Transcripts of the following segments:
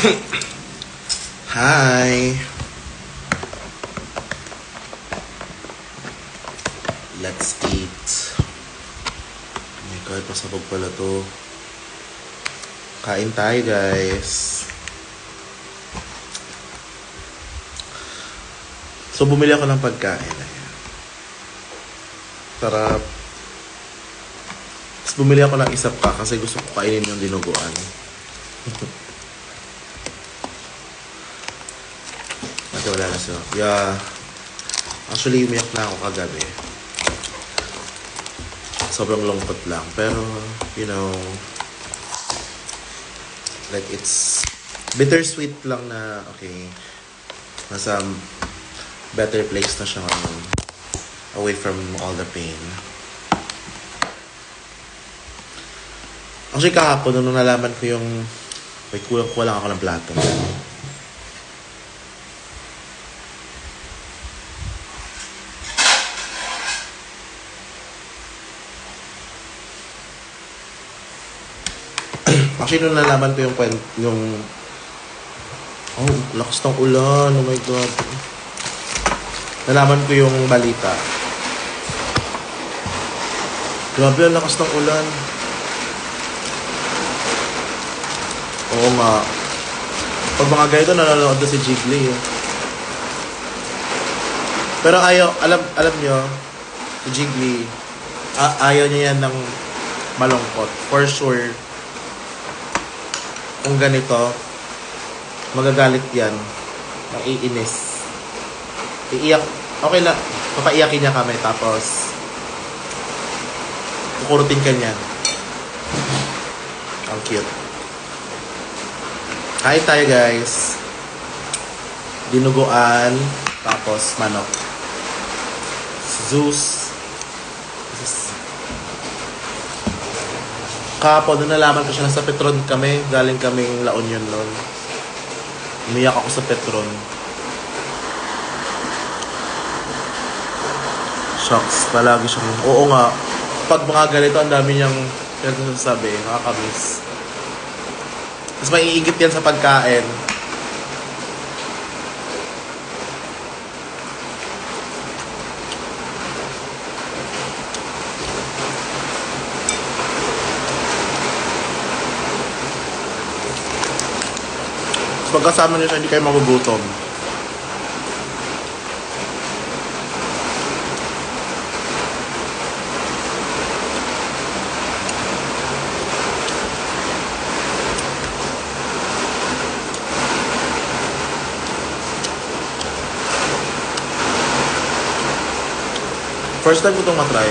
Hi! Let's eat. Oh my God, pasabog pala to. Kain tayo, guys. So, bumili ako ng pagkain. Ayan. Sarap. Tapos bumili ako ng isap pa kasi gusto ko kainin yung dinuguan. Kasi wala na siya. Yeah. Actually, umiyak na ako kagabi. Sobrang lungkot lang. Pero, you know, like it's bittersweet lang na, okay, nasa better place na siya ngayon. Away from all the pain. Actually, kahapon, nung nalaman ko yung, wait, kulang ako ng plato. Actually, nung nalaman ko yung oh, lakas ng ulan, oh my God. Nalaman ko yung balita. Grabe, ang lakas ng ulan. Oo nga. Pag mga ganito, nanonood na si Jiggly. Pero alam nyo, si Jiggly, ayaw niya yan ng malungkot. For sure, kung ganito, magagalit yan. Maiinis. Iiyak. Okay na. Papaiyakin niya kami. Tapos, kukurutin ka niyan. Ang cute. Kain tayo, guys. Dinuguan. Tapos, manok. Zeus. Kahapon, nung nalaman ko siya, nasa Petron kami. Galing kaming La Union noon. Umiyak ako sa Petron. Shocks. Palagi siyang, oo nga. Pag mga ganito, ang dami niyang nagsasabi. Nakakamiss. Tapos maiigip yan sa pagkain. Pagkasama niyo siya, hindi kayo magugutom. First time ko itong matry.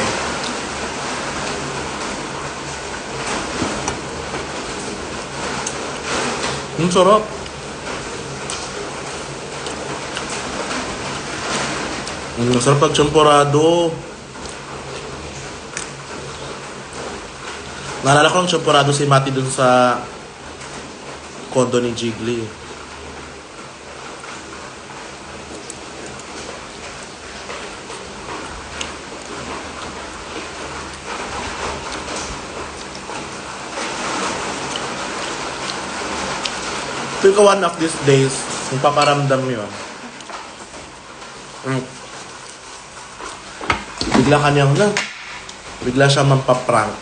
Sarap. Masarap pag champurado. Naalala ko ng champurado si Mati dun sa kondo ni Jiggly. Feel ko one of these days, magpaparamdam yun. Bigla siya mampaprank.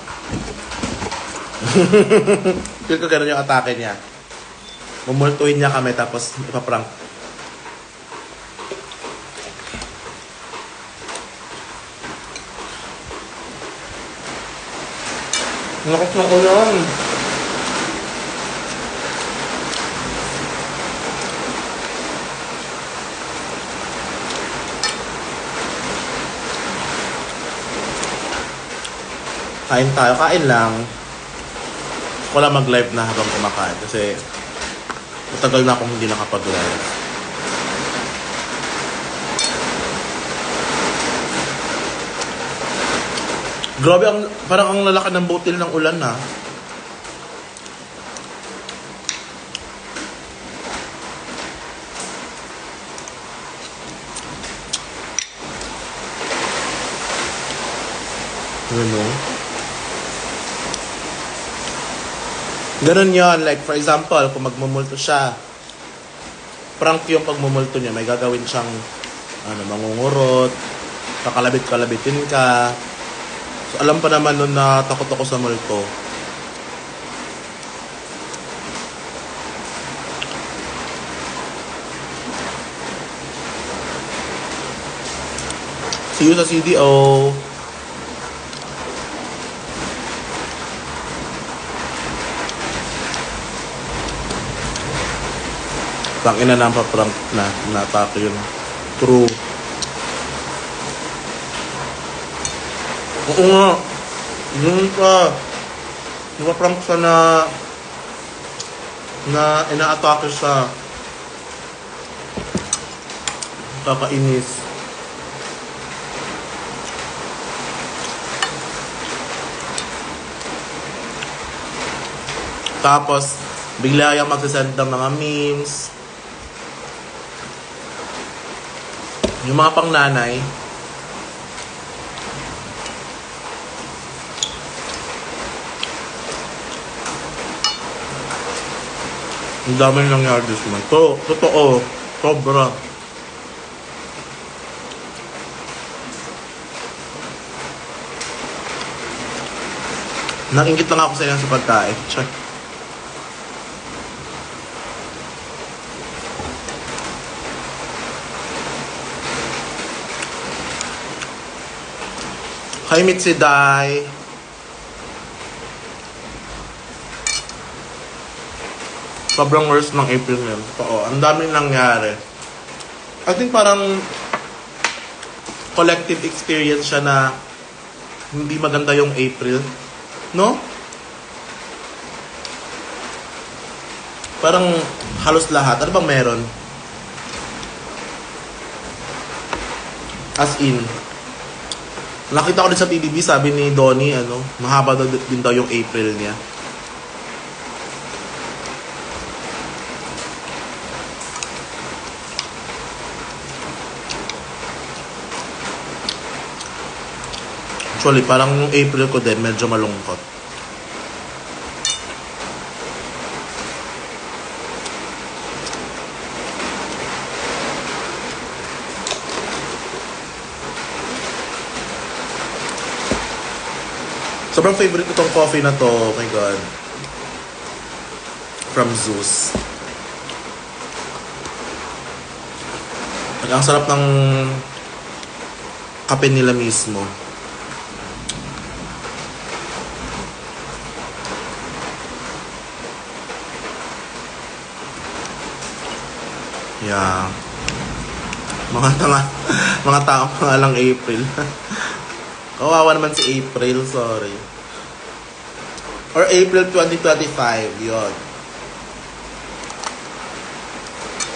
Feel ko gano'n yung atake niya. Mumultuhin niya kami tapos ipaprank. Lakas ng ulan. Kain tayo. Kain lang. Wala mag-live na habang kumakain. Kasi matagal na akong hindi nakapag-live. Grabe, parang ang lalaki ng butil ng ulan na. Ano? Ganun yon. Like, for example, kung magmumulto siya, prank yung pagmumulto niya. May gagawin siyang, mangungurot, kakalabit-kalabitin ka. So, alam pa naman nun na takot ako sa multo. See you sa CDO. Tangina na ang paprank na na-atake yun. True. Oo nga. Yun pa. Napaprank siya na ina-atake sa kakainis. Tapos, bigla yung magsasend ng mga memes. Yung mga pangnanay, ang dami nangyari this month. Totoo. Sobra. Nakingit lang ako sa inyo sa pagkain. Check. Hi, Mitsidai. Sobrang worst ng April na yun. Oo, ang daming nangyari. I think parang collective experience siya na hindi maganda yung April. No? Parang halos lahat. Ano bang meron? As in, nakita ko din sa PBB, sabi ni Donnie, mahaba din daw yung April niya. Actually, parang yung April ko din, medyo malungkot. Sobrang favorite ko tong coffee na to. Oh my God. From Zeus. Ang sarap ng kape nila mismo. Yeah. Mga tao mga lang April. Kawawa naman si April, sorry. Or April 2025, yun.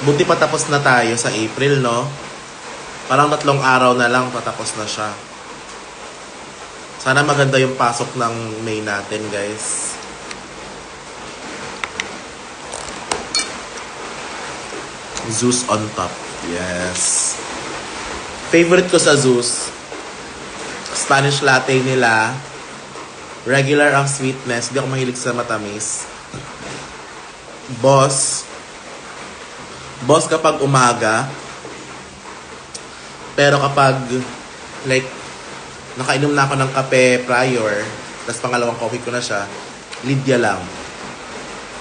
Buti patapos na tayo sa April, no? Parang 3 araw na lang patapos na siya. Sana maganda yung pasok ng May natin, guys. Zeus on top. Yes. Favorite ko sa Zeus, Spanish latte nila. Regular ang sweetness. Hindi ako mahilig sa matamis. Boss kapag umaga. Pero kapag, like, nakainom na ako ng kape prior, tapos pangalawang coffee ko na siya, Lydia lang.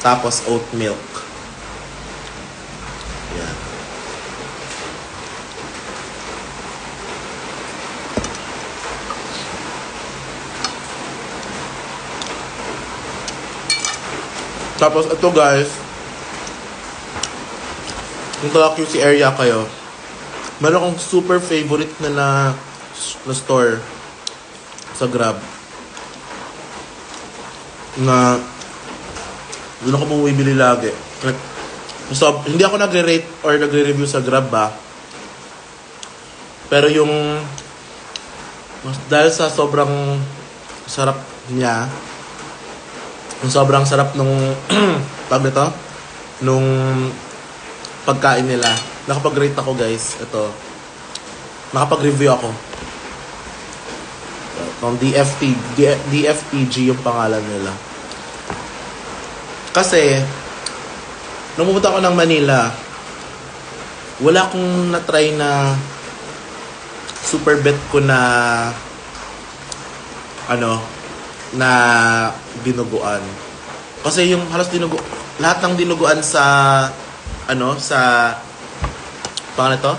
Tapos oat milk. Yan. Tapos ito guys, kung taga QC area kayo, meron akong super favorite na store sa Grab. Na doon ako bumibili lagi. So, hindi ako nagre-rate or nagre-review sa Grab ba. Pero yung dahil sa sobrang sarap niya, yung sobrang sarap nung pag nito, nung pagkain nila. Nakapag-rate ako guys. Ito. Nakapag-review ako. Ng DFPG yung pangalan nila. Kasi, nung pumunta ako ng Manila, wala akong na-try na super bet ko na na dinuguan. Kasi yung halos lahat ng dinuguan sa sa pangalan to?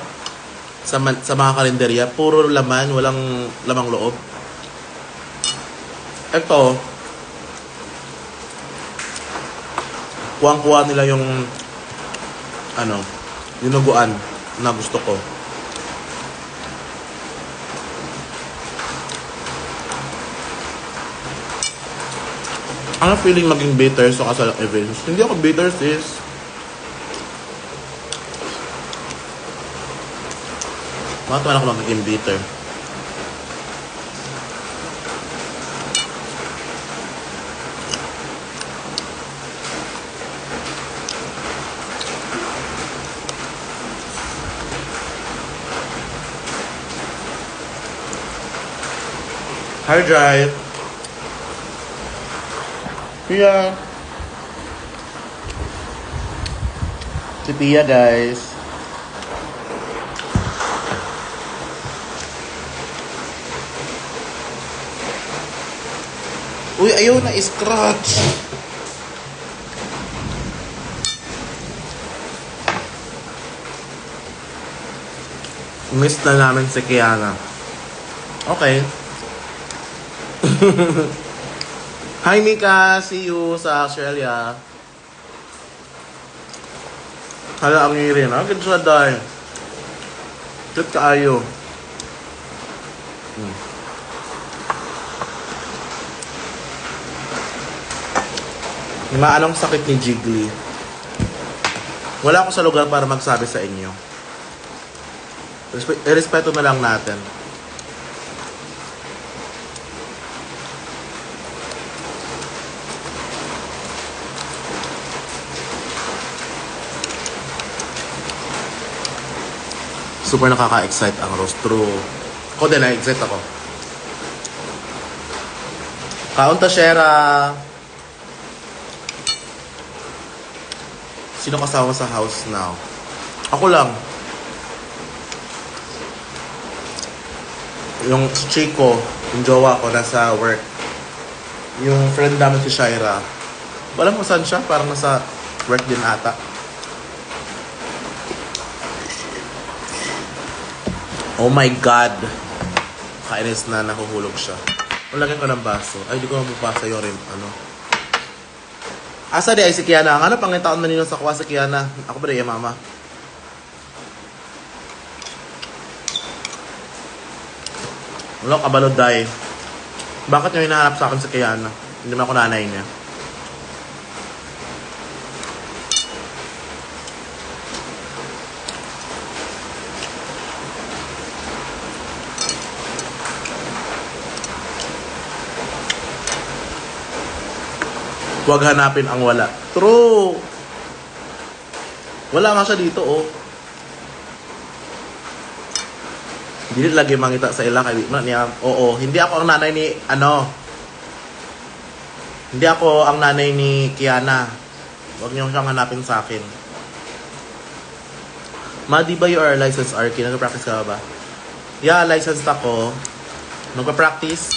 Sa mga kalenderya, puro laman, walang lamang loob. Ito, kuwang-kuha nila yung dinuguan na gusto ko. Ano feeling maging bitter sa kasalang events? Hindi ako bitter, sis. Bakit naman ako magiging bitter? Hi, Drive. Pia. Si Pia, guys. Uy, ayaw na scratch. Miss na namin si Kiana. Okay. Hi, Mika. See you sa Australia. Hala, ang ngirin. Agad siya dahil. Cute kaayo. Anong sakit ni Jiggly? Wala ako sa lugar para magsabi sa inyo. Respeto na lang natin. Super nakaka-excite ang roast. True. Ako din, na-excite ako. Kaunta, Shera. Sino kasama sa house now? Ako lang. Yung si Chico, yung jowa ko, nasa work. Yung friend namin si Shaira. Wala mo saan siya? Parang nasa work din ata. Oh my God. Kainis na, nahuhulog siya. Ulagyan ko ng baso. Ay, di ko mabubasa yung Asa di ay si Kiana? Ang pangitaon na ninyo sa kuha si Kiana? Ako ba di mama? Wala kabalod dahil. Bakit nyo hinahanap sa akin si Kiana? Hindi naman ako nanay niya. Huwag hanapin ang wala. True! Wala nga siya dito, oh. Hindi lagi mangita sa ilang kay niya. Oo, hindi ako ang nanay ni, Hindi ako ang nanay ni Kiana. Huwag niyo siyang hanapin sa akin. Ma, di ba you are licensed RK? Nag-practice ka ba? Yeah, licensed ako. Nag-practice?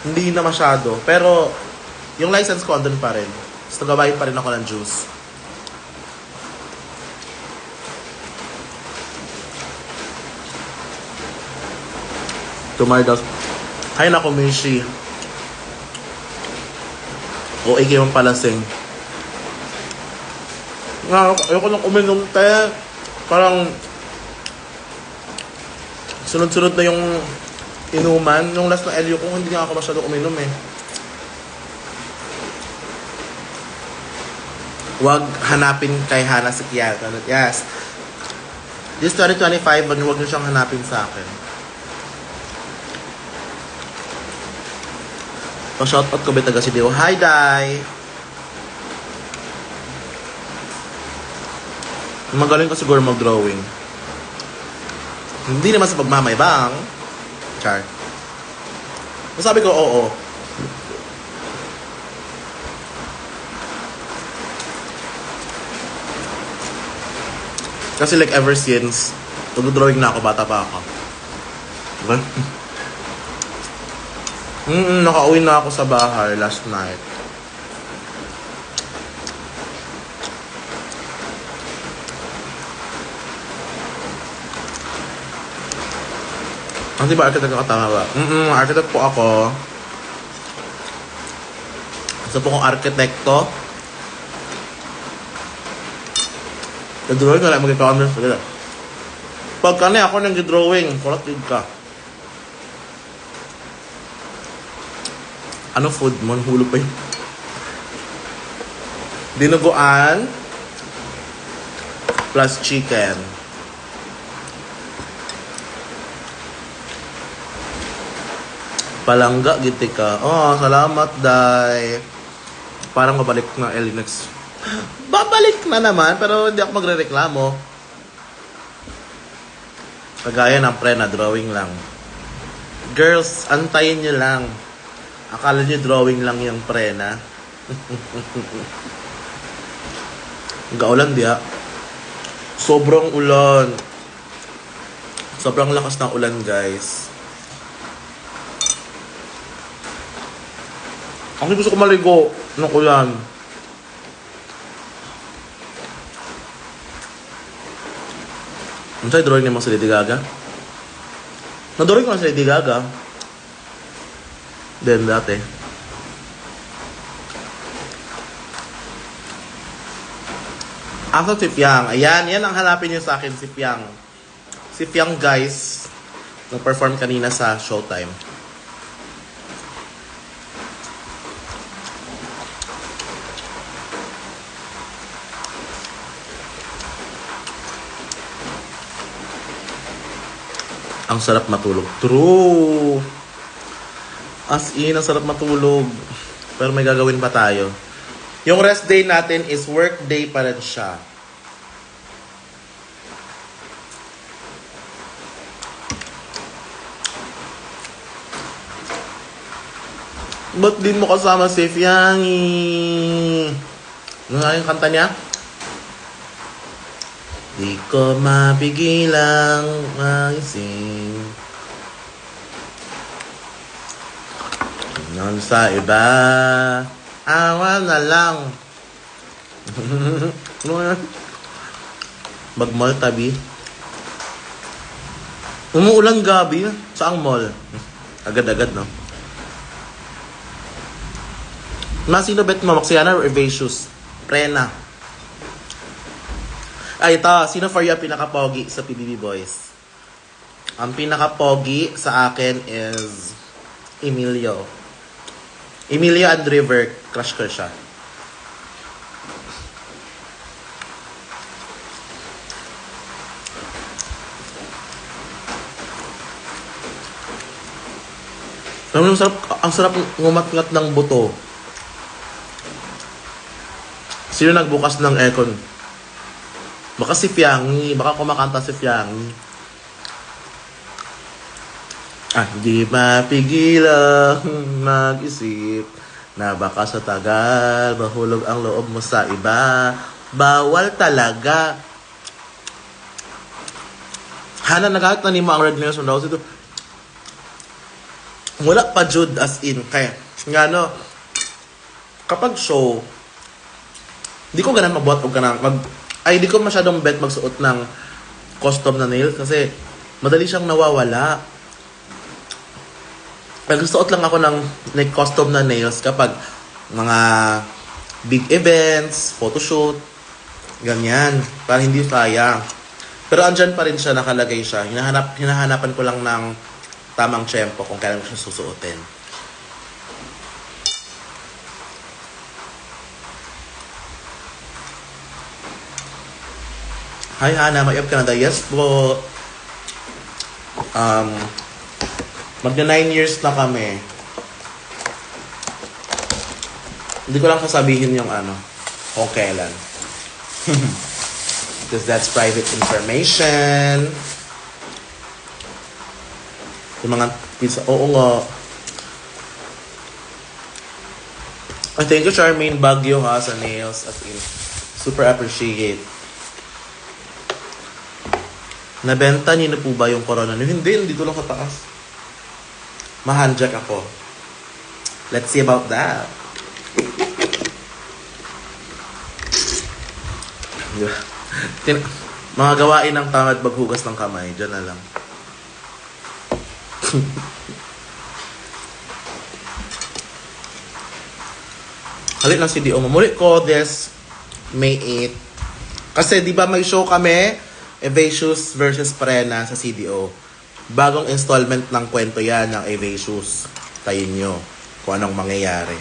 Hindi na masyado. Pero, yung license ko andun pa rin. So, nagabayad pa rin ako ng juice. Tumardos. Hay nako, Mishi. O, ikaw yung palasing. Ayoko nang uminom, te. Parang sunod-sunod na yung inuman. Nung last na LU ko, hindi nga ako masyado uminom eh. Huwag hanapin kay Hana si Kiana. Yes. This 2025, huwag niyo siyang hanapin sa akin. Pa-shoutout ko ba taga si Dio? Hi, Dai! Magaling ka siguro mag-drawing. Hindi naman sa pagmamaybang. Char. Masabi ko, oo. Kasi like ever since, nag-drawing na ako, bata pa ako. Diba? Nakauwi na ako sa bahay last night. Di ba architect ako? Tama ba? Architect po ako. Isa po kong arkitekto. Nag-drawing ka lang, mag-comments. Pag kani ako nag-drawing, kulatid ka. Ano food mo? Hulog pa yun. Dinuguan plus chicken. Palangga, giti ka. Oh, salamat, Day. Parang mabalik na Elinex. Babalik na naman, pero hindi ako magre-reklamo. Kagaya ng pre na drawing lang. Girls, antayin nyo lang. Akala nyo drawing lang yung pre na. Gaulan diya. Sobrang ulan. Sobrang lakas ng ulan, guys. Ako gusto ko maligo ng ulan. Ano sa'yo drawing naman sa Lady Gaga? Na-drawing ko na sa Lady Gaga. Then dati. Asa si Piang? Ayan, yan ang hanapin niyo sa akin, si Piang. Si Piang, guys, nag-perform kanina sa Showtime. Ang sarap matulog. True! As in, ang sarap matulog. Pero may gagawin pa tayo. Yung rest day natin is work day pa rin siya. Ba't din mo kasama si Fiangi? Ano nga yung kanta niya? Di ko mapigilang magising nang sa iba, awa na lang. Ano yan? Mag-mall tabi. Umuulan gabi. Saang mall? Agad-agad, no? Masino bet mo? Maxiana or Evasius? Prena. Ay, ito. Sino for you ang pinaka-pogi sa PBB Boys? Ang pinaka-pogi sa akin is Emilio. Emilio and River. Crush ko siya. Ang sarap ngumat-ngat ng buto. Sino nagbukas ng aircon? Baka si Fiangi. Baka kumakanta si Fiangi. Di mapigilang mag-isip na baka sa tagal mahulog ang loob mo sa iba. Bawal talaga. Hana, nagalit na ni mo ang Red Nelson daw. Ito, wala pa Jude as in. Kaya, nga no, kapag show, di ko ganun magbuhat o ganun di ko masyadong bet magsuot ng custom na nails kasi madali siyang nawawala. Nagsuot lang ako ng custom na nails kapag mga big events, photoshoot, ganyan, para hindi sayang. Pero andyan pa rin siya, nakalagay siya. Hinahanapan ko lang ng tamang tiyempo kung kailan ko siya susuotin. Hi Hana, may up ka na daw? Yes po. Magna 9 years na kami. Hindi ko lang sasabihin yung kung kailan. Because that's private information. Yung mga pizza, oo nga. Thank you Charmaine Baguio ha sa nails. As in, super appreciate. Nabenta niyo na po ba yung corona niyo? Hindi, dito lang sa taas. Mahanjak ako. Let's see about that. Diba? Mga gawain ng tamad maghugas ng kamay. Diyan na lang. Halit ng CDO. Mamuli ko this May 8. Kasi di ba may show kami, Evasius versus Prena sa CDO. Bagong installment ng kwento yan ng Evasius. Tayin nyo kung anong mangyayari.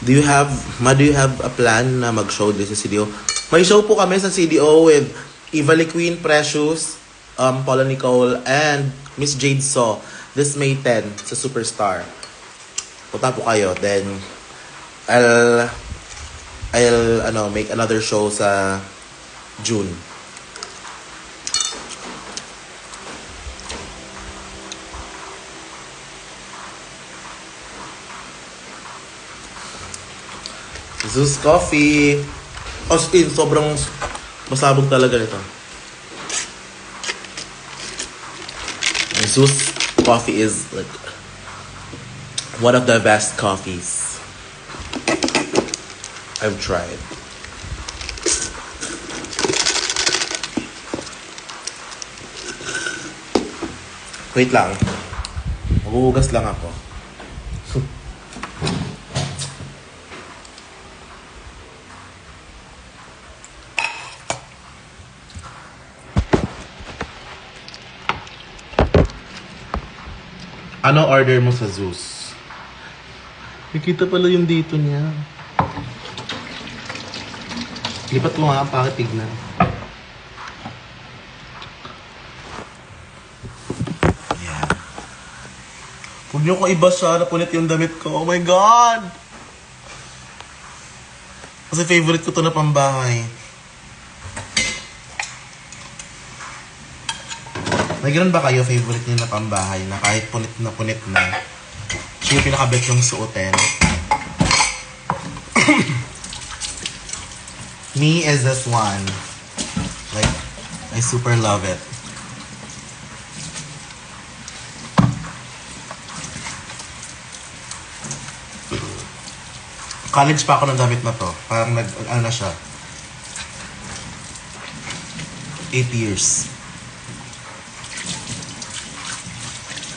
Do you have a plan na mag-show din sa CDO? May show po kami sa CDO with Eva Lee Queen, Precious, Paula Nicole, and Miss Jade So this May 10 sa Superstar. Punta po kayo. Then, I'll make another show sa June. Zeus Coffee. Austin, sobrang masabog talaga nito. Zeus Coffee is like one of the best coffees I've tried. Wait lang. Maghuhugas lang ako. Ano order mo sa Zeus? Nakita pala yung dito niya. Lipat mo nga, bakit tignan? Yeah. Huwag niyo ko ibasa, napunit yung damit ko. Oh my God! Kasi favorite ko to na pambahay. May ganun ba kayo, favorite niyo na pambahay na kahit punit na, siya yung pinakabet yung suotin? Me is this one. Like, I super love it. College pa ako ng damit na to. Parang ano na siya. 8 years.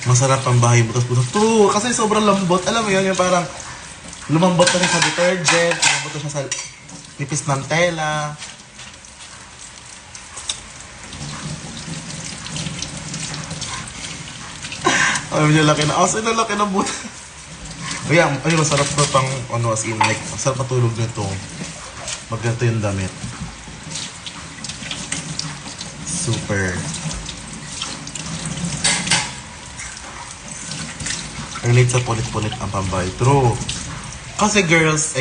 Masarap ang bahay butas-butas. To, kasi sobrang lambot. Alam mo yun, yung parang lumambot na siya sa detergent, lumambot na siya sa nipis ng tela. Alam niyo, laki na. As in, laki ng butas. Kaya, ayun, masarap to pang, as in, like, masarap matulog nito. Magganto yung damit. Super. Relate sa punit-punit ang pambahay. True. Kasi girls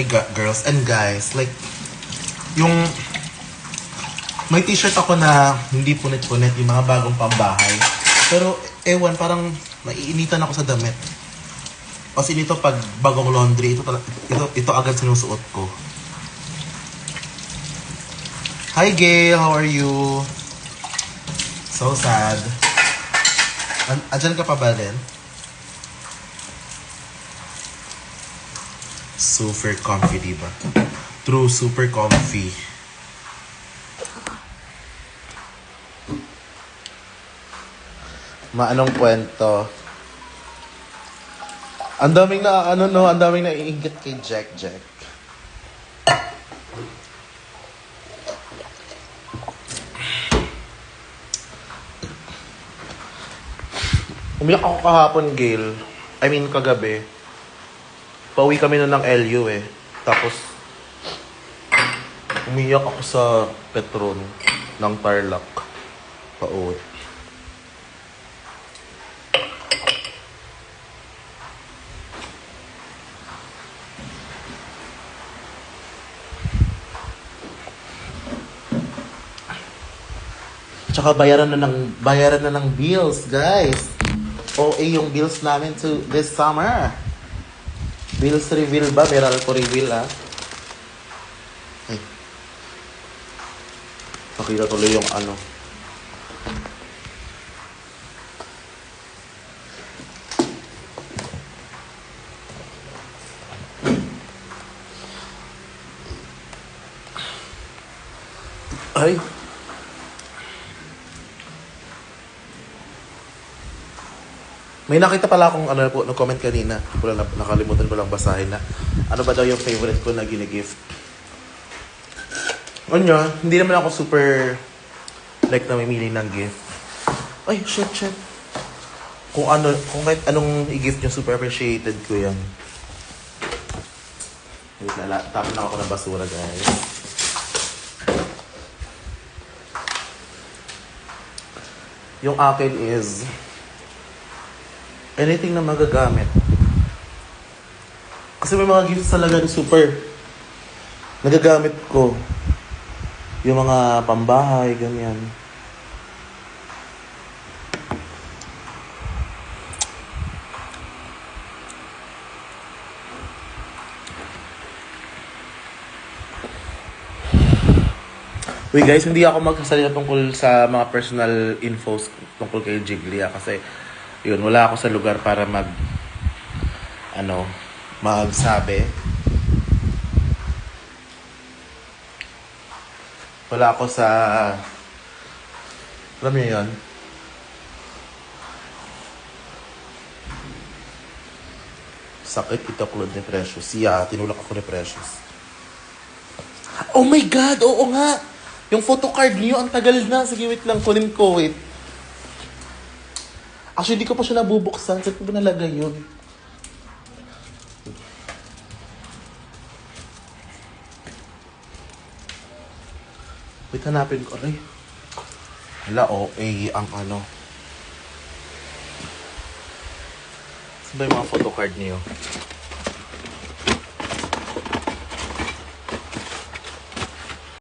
and guys, like, yung may t-shirt ako na hindi punit-punit, yung mga bagong pambahay. Pero, ewan, parang naiinitan ako sa damit. Kasi nito pag bagong laundry, ito agad sinusuot ko. Hi Gail, how are you? So sad. Andyan ka pa ba din? Super comfy, diba? True, super comfy. Maanong kwento? Ang daming ang daming naiinggit kay Jack. Umiyak ako kahapon, Gail. I mean, kagabi. Pauwi kami na ng LU eh. Tapos, umiyak ako sa Petron ng Tarlac. Pauwi. Tsaka bayaran na ng bills, guys. OA yung bills namin to this summer. Bills reveal ba? Meral ko reveal, ah. Ay. Nakita tuloy yung ano. Ay. May nakita pala akong ano po, nag-comment kanina. Hindi ko lang nakalimutan ko lang basahin na. Ano ba daw yung favorite ko na ginigift? Ano, hindi naman ako super like na mamili ng gift. Ay, shit. Kung kahit anong i-gift nyo, super appreciated ko yan. Wait na, tapon lang ako ng basura, guys. Yung akin is anything na magagamit. Kasi may mga gifts talaga na super nagagamit ko. Yung mga pambahay, ganyan. Uy guys, hindi ako magsasalita tungkol sa mga personal infos tungkol kay Jiglia kasi yun, wala ako sa lugar para magsabi. Wala ako sa, alam niyo yun? Sakit itaklod ni Precious. Yeah, tinulak ako ni Precious. Oh my God! Oo nga! Yung photocard niyo, ang tagal na. Sige, wait lang. Kunin ko, wait. Actually, di ko pa siya nabubuksan. Saan ko ba nalagay yun? Wait, hanapin ko. Ay. Hala, OA ang ano. Saan ba yung mga photocard niyo?